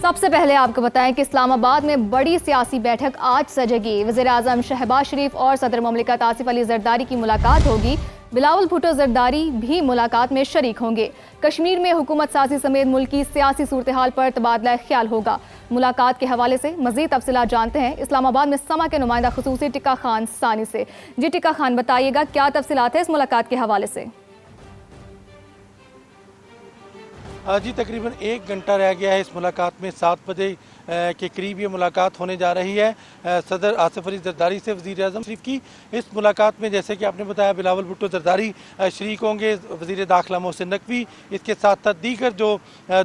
سب سے پہلے آپ کو بتائیں کہ اسلام آباد میں بڑی سیاسی بیٹھک آج سجے گی۔ وزیر اعظم شہباز شریف اور صدر مملکت آصف علی زرداری کی ملاقات ہوگی۔ بلاول بھٹو زرداری بھی ملاقات میں شریک ہوں گے۔ کشمیر میں حکومت سازی سمیت ملک کی سیاسی صورتحال پر تبادلہ خیال ہوگا۔ ملاقات کے حوالے سے مزید تفصیلات جانتے ہیں اسلام آباد میں سما کے نمائندہ خصوصی ٹکا خان ثانی سے۔ جی ٹکا خان، بتائیے گا کیا تفصیلات ہیں اس ملاقات کے حوالے سے؟ جی تقریباً 1 گھنٹہ رہ گیا ہے اس ملاقات میں، 7 بجے کے قریب یہ ملاقات ہونے جا رہی ہے صدر آصف علی زرداری سے وزیر اعظم شریف کی۔ اس ملاقات میں جیسے کہ آپ نے بتایا بلاول بھٹو زرداری شریک ہوں گے، وزیر داخلہ محسن نقوی، اس کے ساتھ ساتھ دیگر جو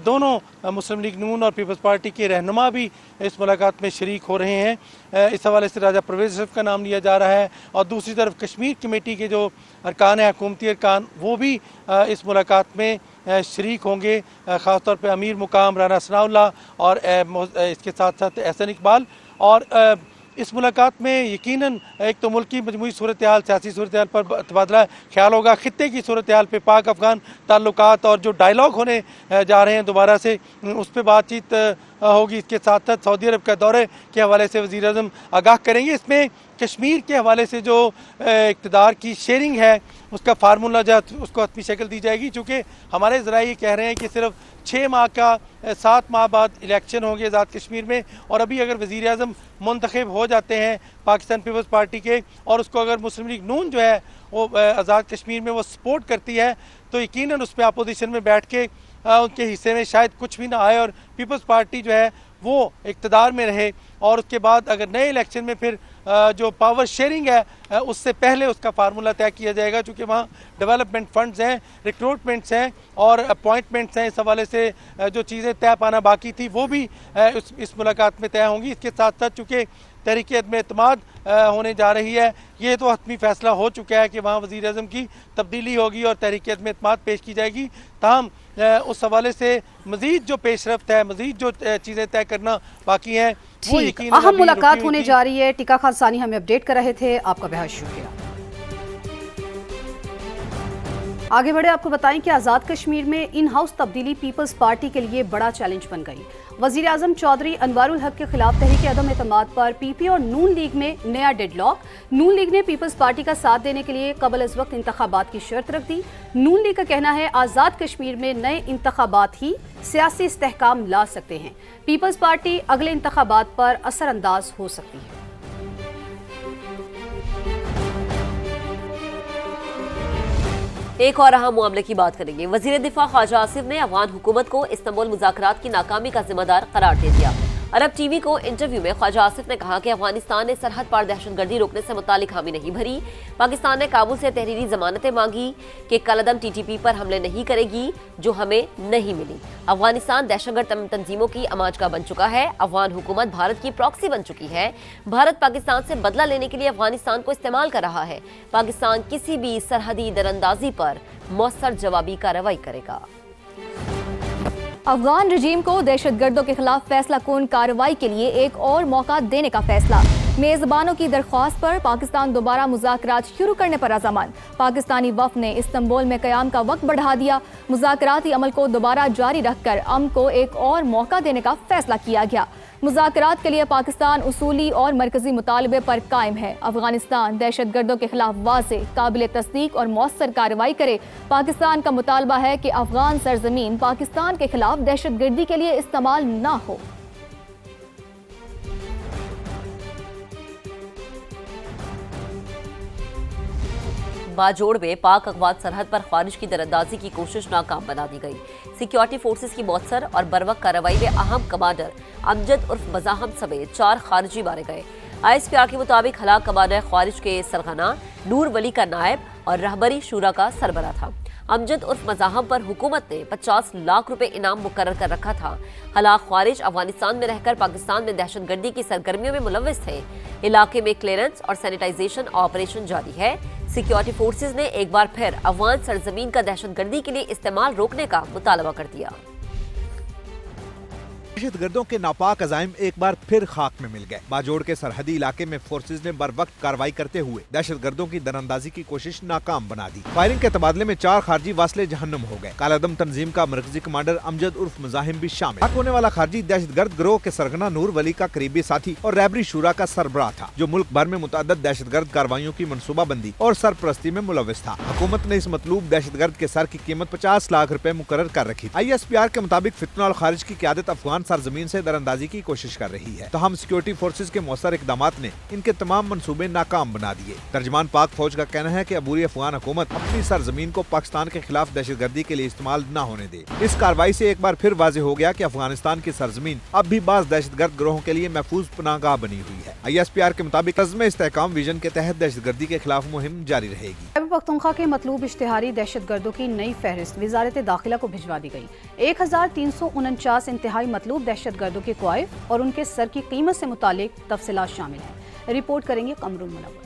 دونوں مسلم لیگ نون اور پیپلز پارٹی کے رہنما بھی اس ملاقات میں شریک ہو رہے ہیں۔ اس حوالے سے راجہ پرویز اشرف کا نام لیا جا رہا ہے، اور دوسری طرف کشمیر کمیٹی کے جو ارکان ہیں، حکومتی ارکان، وہ بھی اس ملاقات میں شریک ہوں گے، خاص طور پہ امیر مقام رانا ثناء اللہ اور اس کے ساتھ ساتھ احسن اقبال۔ اور اس ملاقات میں یقیناً ایک تو ملک کی مجموعی صورتحال، سیاسی صورتحال پر تبادلہ خیال ہوگا، خطے کی صورتحال پہ، پاک افغان تعلقات اور جو ڈائیلاگ ہونے جا رہے ہیں دوبارہ سے، اس پہ بات چیت ہوگی۔ اس کے ساتھ ساتھ سعودی عرب کا دورے کے حوالے سے وزیر اعظم آگاہ کریں گے۔ اس میں کشمیر کے حوالے سے جو اقتدار کی شیئرنگ ہے اس کا فارمولہ جو اس کو حتمی شکل دی جائے گی، چونکہ ہمارے ذرائع یہ کہہ رہے ہیں کہ صرف 6 ماہ کا 7 ماہ بعد الیکشن ہوں گے آزاد کشمیر میں، اور ابھی اگر وزیر اعظم منتخب ہو جاتے ہیں پاکستان پیپلز پارٹی کے، اور اس کو اگر مسلم لیگ نون جو ہے وہ آزاد کشمیر میں وہ سپورٹ کرتی ہے، تو یقیناً اس پہ اپوزیشن میں بیٹھ کے ان کے حصے میں شاید کچھ بھی نہ آئے اور پیپلز پارٹی جو ہے وہ اقتدار میں رہے، اور اس کے بعد اگر نئے الیکشن میں پھر جو پاور شیئرنگ ہے اس سے پہلے اس کا فارمولہ طے کیا جائے گا، چونکہ وہاں ڈیولپمنٹ فنڈز ہیں، ریکروٹمنٹس ہیں اور اپوائنٹمنٹس ہیں۔ اس حوالے سے جو چیزیں طے پانا باقی تھی وہ بھی اس ملاقات میں طے ہوں گی۔ اس کے ساتھ ساتھ چونکہ تحریک عدم اعتماد ہونے جا رہی ہے، یہ تو حتمی فیصلہ ہو چکا ہے کہ وہاں وزیر اعظم کی تبدیلی ہوگی اور تحریک عدم اعتماد پیش کی جائے گی، تاہم اس حوالے سے مزید جو پیش رفت ہے، مزید جو چیزیں طے کرنا باقی ہیں، وہ یقیناً اہم ملاقات ہونے جا رہی ہے۔ ٹکا خان ثانی ہمیں اپڈیٹ کر رہے تھے، آپ کا بہت شکریہ۔ آگے بڑھے، آپ کو بتائیں کہ آزاد کشمیر میں ان ہاؤس تبدیلی پیپلز پارٹی کے لیے بڑا چیلنج بن گئی۔ وزیر اعظم چودھری انوار الحق کے خلاف تحریک عدم اعتماد پر پی پی اور نون لیگ میں نیا ڈیڈ لاک۔ نون لیگ نے پیپلز پارٹی کا ساتھ دینے کے لیے قبل از وقت انتخابات کی شرط رکھ دی۔ نون لیگ کا کہنا ہے آزاد کشمیر میں نئے انتخابات ہی سیاسی استحکام لا سکتے ہیں، پیپلز پارٹی اگلے انتخابات پر اثر انداز ہو سکتی ہے۔ ایک اور اہم معاملے کی بات کریں گے۔ وزیر دفاع خواجہ آصف نے افغان حکومت کو استنبول مذاکرات کی ناکامی کا ذمہ دار قرار دے دیا۔ عرب ٹی وی کو انٹرویو میں خواجہ آصف نے کہا کہ افغانستان نے سرحد پار دہشت گردی روکنے سے متعلق حامی نہیں بھری۔ پاکستان نے کابل سے تحریری ضمانتیں مانگی کہ کالعدم ٹی ٹی پی پر حملے نہیں کرے گی، جو ہمیں نہیں ملی۔ افغانستان دہشت گرد تنظیموں کی اماج کا بن چکا ہے۔ افغان حکومت بھارت کی پراکسی بن چکی ہے۔ بھارت پاکستان سے بدلہ لینے کے لیے افغانستان کو استعمال کر رہا ہے۔ پاکستان کسی بھی سرحدی دراندازی پر مؤثر جوابی کارروائی کرے گا۔ افغان رجیم کو دہشت گردوں کے خلاف فیصلہ کن کارروائی کے لیے ایک اور موقع دینے کا فیصلہ۔ میزبانوں کی درخواست پر پاکستان دوبارہ مذاکرات شروع کرنے پر رضامند۔ پاکستانی وفد نے استنبول میں قیام کا وقت بڑھا دیا۔ مذاکراتی عمل کو دوبارہ جاری رکھ کر امن کو ایک اور موقع دینے کا فیصلہ کیا گیا۔ مذاکرات کے لیے پاکستان اصولی اور مرکزی مطالبے پر قائم ہے۔ افغانستان دہشت گردوں کے خلاف واضح، قابل تصدیق اور مؤثر کارروائی کرے۔ پاکستان کا مطالبہ ہے کہ افغان سرزمین پاکستان کے خلاف دہشت گردی کے لیے استعمال نہ ہو۔ باجوڑ میں پاک افغان سرحد پر خارج کی دراندازی کی کوشش ناکام بنا دی گئی۔ سیکیورٹی فورسز کی مؤثر اور بروقت کارروائی میں اہم کمانڈر امجد عرف مزاحم سمیت 4 خارجی مارے گئے۔ آئی ایس پی آر کے مطابق ہلاک کمانڈر خارج کے سرغنہ نور ولی کا نائب اور رہبری شورا کا سربراہ تھا۔ امجد عرف مزاحم پر حکومت نے 50 لاکھ روپے انعام مقرر کر رکھا تھا۔ ہلاک خارج افغانستان میں رہ کر پاکستان میں دہشت گردی کی سرگرمیوں میں ملوث تھے۔ علاقے میں کلیئرنس اور سینیٹائزیشن آپریشن جاری ہے۔ سیکیورٹی فورسز نے ایک بار پھر افغان سرزمین کا دہشت گردی کے لیے استعمال روکنے کا مطالبہ کر دیا۔ दहशत गर्दों के नापाक अजाइम एक बार फिर खाक में मिल गए। बाजोड़ के सरहदी इलाके में फोर्सेज ने बर वक्त कार्रवाई करते हुए दहशत गर्दों की दरअंदाजी की कोशिश नाकाम बना दी। फायरिंग के तबादले में 4 खारजी वास्ले जहन्नुम हो गए। कालादम तंजीम का मरकजी कमांडर अमजद उर्फ मुजाहिम भी शामिल। हक होने वाला खारजी दहशत गर्द गिरोह के सरगना नूर वली का करीबी साथी और रैबरी शूरा का सरबराह था, जो मुल्क भर में मुतअद्दिद दहशत गर्द कार्रवाइयों की मनसूबाबंदी और सरपरस्ती में मुलविस था। हुकूमत ने इस मतलूब दहशत गर्द के सर की कीमत 50 लाख रुपए मुकर्रर कर रखी। ISPR के मुताबिक फितना और खारिज की क़यादत अफगान सरजमीन से दरअंदाजी की कोशिश कर रही है, तो हम सिक्योरिटी फोर्सेज के मौसर इक़दामात ने इनके तमाम मंसूबे नाकाम बना दिए। तर्जमान पाक फौज का कहना है कि अबूरी अफगान हुकूमत अपनी सरजमीन को पाकिस्तान के खिलाफ दहशत गर्दी के लिए इस्तेमाल न होने दे। इस कार्रवाई से एक बार फिर वाज़ेह हो गया कि अफगानिस्तान की सरजमीन अब भी बाज़ दहशत गर्द गिरोहों के लिए महफूज पनाहगाह बनी हुई है। ISPR के मुताबिक अज़्म इस्तेहकाम विजन के तहत दहशत गर्दी के खिलाफ मुहिम जारी रहेगी। खैबर पख्तूनख्वा के मतलूब इश्तिहारी दहशत गर्दों की नई फहरिस्त वजारत दाखिला को भिजवा दी गई। 1349 इंतहाई मतलूब दहशत गर्दों के क्वाइफ और उनके सर की कीमत से मुतालिक तफसीलात शामिल हैं। रिपोर्ट करेंगे कमरुल मुनव्वर।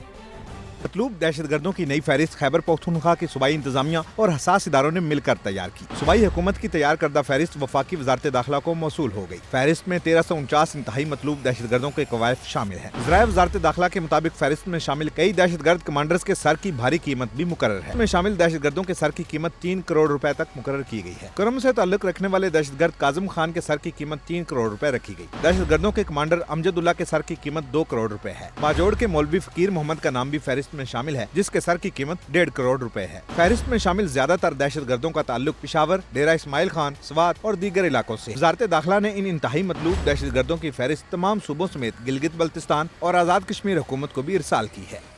मतलूब दहशत गर्दों की नई फहरिस्त खैबर पख्तूनख्वा की सूबाई इंतजामिया और हसास इदारों ने मिलकर तैयार की। सूबाई हुकूमत की तैयार करदा फहरिस्त वफाकी वजारत दाखिला को मौसूल हो गई। फहरिस्त में 1349 इंतहाई मतलूब दहशत गर्दों के कवायफ शामिल है। ज़राए वजारत दाखिला के मुताबिक फहरिस्त में शामिल कई दहशत गर्द कमांडर्स के सर की भारी कीमत भी मुकर्रर है। इसमें शामिल दहशत गर्दों के सर की कीमत 3 करोड़ रुपए तक मुकर्रर की गई है। करम से ताल्लुक रखने वाले दहशत गर्द काजिम खान के सर की कीमत 3 करोड़ रुपए रखी गई। दहशत गर्दों के कमांडर अमजदुल्ला के सर की कीमत 2 करोड़ रुपए है। बाजोड़ के मौलवी फकीर मोहम्मद का नाम भी फहरिस्त में शामिल है, जिसके सर की कीमत 1.5 करोड़ रुपए है। फहरिस्त में शामिल ज्यादातर दहशत गर्दों का ताल्लुक पेशावर, डेरा इस्माइल खान, स्वात और दीगर इलाकों से। वजारत दाखिला ने इन इंतहाई मतलूब दहशत गर्दों की फहरिस्त तमाम सूबों समेत गिलगित बल्तिस्तान और आजाद कश्मीर हुकूमत को भी इरसाल की है।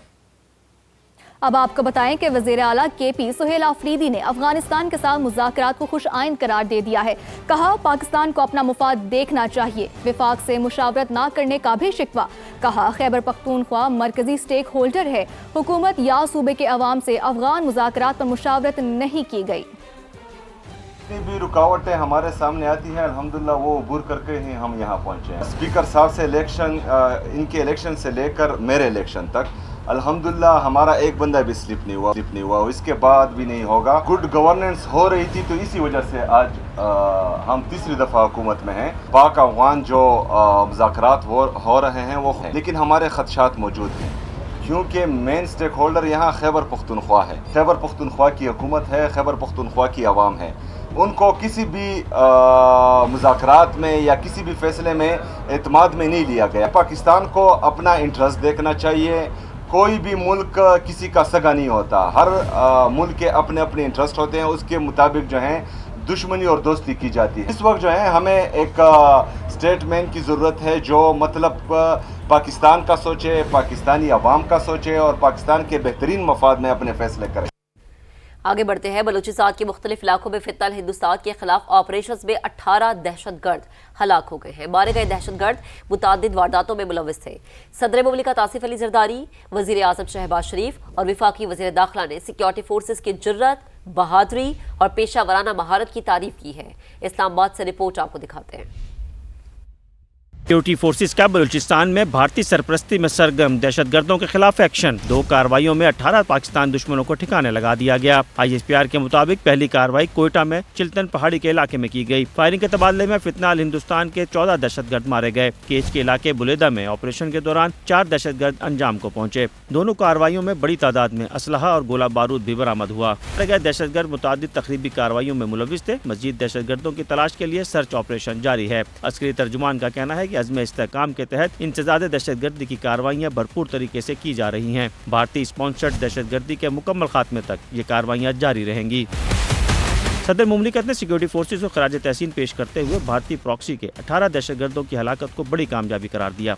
अब आपको बताएं कि वज़ीर आला KP सुहेल आफरीदी ने अफगानिस्तान के साथ मुज़ाकरात को खुश आइंद करार दे दिया है। कहा पाकिस्तान को अपना मुफाद देखना चाहिए, विफाक से मुशावरत ना करने का भी शिकवा। कहा खैबर पख्तूनख्वा मरकजी स्टेक होल्डर है, हुकूमत या सूबे के अवाम से अफगान मुज़ाकरात पर मुशावरत नहीं की गई। जितनी भी रुकावटें हमारे सामने आती हैं अल्हम्दुलिल्लाह वो अबूर करके ही हम यहाँ पहुँचे हैं। स्पीकर साहब से इनके इलेक्शन से लेकर मेरे इलेक्शन तक अल्हम्दुलिल्लाह हमारा एक बंदा भी स्लिप नहीं हुआ, इसके बाद भी नहीं होगा। गुड गवर्नेंस हो रही थी, तो इसी वजह से आज हम तीसरी दफ़ा हुकूमत में हैं। पाक अफगान जो मुज़ाकरात हो रहे हैं वो हैं, लेकिन हमारे खदशात मौजूद हैं, क्योंकि मेन स्टेक होल्डर यहाँ खैबर पख्तूनख्वा है। खैबर पख्तूनख्वा की हुकूमत है, खैबर पख्तूनख्वा की आवाम है। उनको किसी भी मुज़ाकरात में या किसी भी फैसले में एतमाद में नहीं लिया गया। पाकिस्तान को अपना इंटरेस्ट देखना चाहिए। कोई भी मुल्क किसी का सगा नहीं होता, हर मुल्क के अपने अपने इंटरेस्ट होते हैं, उसके मुताबिक जो है दुश्मनी और दोस्ती की जाती है। इस वक्त जो है हमें एक स्टेटमेंट की ज़रूरत है जो मतलब पाकिस्तान का सोचे, पाकिस्तानी अवाम का सोचे और पाकिस्तान के बेहतरीन मफाद में अपने फैसले करे। आगे बढ़ते हैं। बलूचिस्तान के मुख्तलिफ इलाकों में फितनल हिंदुस्तान के खिलाफ ऑपरेशन में 18 दहशत गर्द हलाक हो गए हैं। मारे गए दहशत गर्द मुतादिद वारदातों में मुलविस थे। सदर मुमलिकत आसिफ अली जरदारी, वजीर आजम शहबाज शरीफ और विफाकी वजीर दाखिला ने सिक्योरिटी फोर्सेज की जुर्रत, बहादुरी और पेशा वराना महारत की तारीफ की है। इस्लामाबाद से रिपोर्ट आपको दिखाते हैं। सिक्योरिटी फोर्सेस का बलूचिस्तान में भारतीय सरपरस्ती में सरगर्म दहशत गर्दों के खिलाफ एक्शन। 2 कार्रवाइयों में 18 पाकिस्तान दुश्मनों को ठिकाने लगा दिया गया। ISPR के मुताबिक पहली कार्रवाई कोयटा में चिल्तन पहाड़ी के इलाके में की गई। फायरिंग के तबादले में फितनाल हिंदुस्तान के 14 दहशत गर्द मारे गए। केच के इलाके बुलेदा में ऑपरेशन के दौरान 4 दहशत गर्द अंजाम को पहुंचे। दोनों कार्रवाइयों में बड़ी तादाद में असलहा और गोला बारूद भी बरामद हुआ। मारे गए दहशत गर्द मुतादिद तकरीबी कार्रवाइयों में मुलविस थे। मजीद दहशत गर्दों की तलाश के लिए सर्च ऑपरेशन जारी है। अस्करी तर्जुमान का कहना है कि अज़्म इस्तेहकाम के तहत इंतज़ाद दहशतगर्दी की कार्रवाइयाँ भरपूर तरीके से की जा रही हैं। भारतीय स्पॉन्सर्ड दहशतगर्दी के मुकम्मल खात्मे तक ये कार्रवाइयाँ जारी रहेंगी। सदर मुमलिकत ने सिक्योरिटी फोर्सेज को खराज तहसीन पेश करते हुए भारतीय प्रॉक्सी के 18 दहशतगर्दों की हलाकत को बड़ी कामयाबी करार दिया।